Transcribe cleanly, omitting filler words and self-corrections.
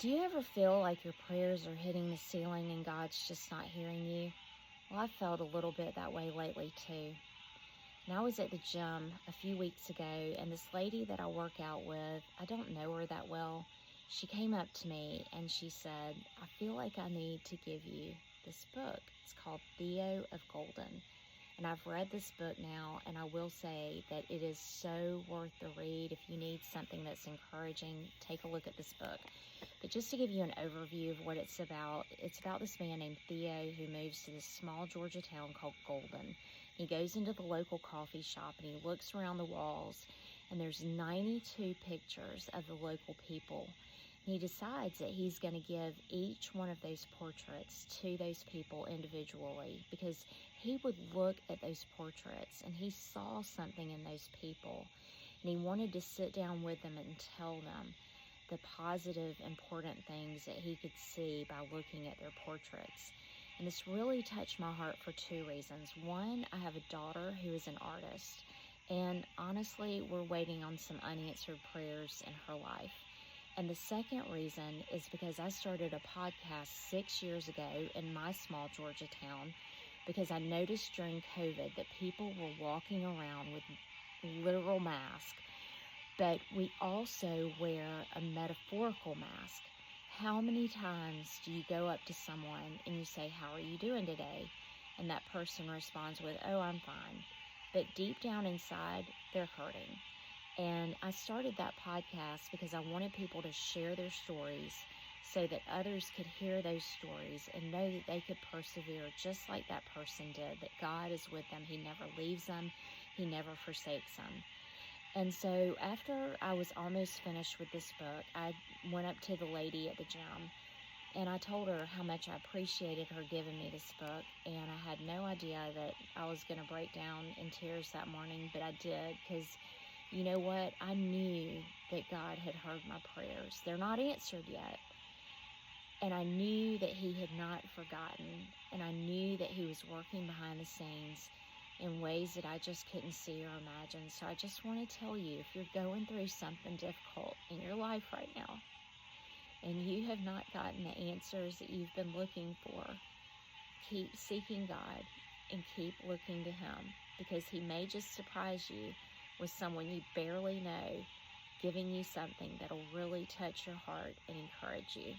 Do you ever feel like your prayers are hitting the ceiling and God's just not hearing you? Well, I've felt a little bit that way lately too. And I was at the gym a few weeks ago, and this lady that I work out with, I don't know her that well. She came up to me and she said, I feel like I need to give you this book. It's called Theo of Golden. And I've read this book now, and I will say that it is so worth the read. If you need something that's encouraging, take a look at this book. But just to give you an overview of what it's about this man named Theo who moves to this small Georgia town called Golden. He goes into the local coffee shop and he looks around the walls, and there's 92 pictures of the local people. And he decides that he's going to give each one of those portraits to those people individually, because he would look at those portraits and he saw something in those people, and he wanted to sit down with them and tell them the positive, important things that he could see by looking at their portraits. And this really touched my heart for two reasons. One, I have a daughter who is an artist, and honestly, we're waiting on some unanswered prayers in her life. And the second reason is because I started a podcast 6 years ago in my small Georgia town, because I noticed during COVID that people were walking around with literal masks, but we also wear a metaphorical mask. How many times do you go up to someone and you say, how are you doing today? And that person responds with, oh, I'm fine. But deep down inside, they're hurting. And I started that podcast because I wanted people to share their stories so that others could hear those stories and know that they could persevere just like that person did, that God is with them. He never leaves them. He never forsakes them. And so after I was almost finished with this book, I went up to the lady at the gym and I told her how much I appreciated her giving me this book. And I had no idea that I was going to break down in tears that morning, but I did, because you know what? I knew that God had heard my prayers. They're not answered yet. And I knew that He had not forgotten. And I knew that He was working behind the scenes in ways that I just couldn't see or imagine. So I just want to tell you, if you're going through something difficult in your life right now, and you have not gotten the answers that you've been looking for, keep seeking God and keep looking to Him, because He may just surprise you with someone you barely know, giving you something that'll really touch your heart and encourage you.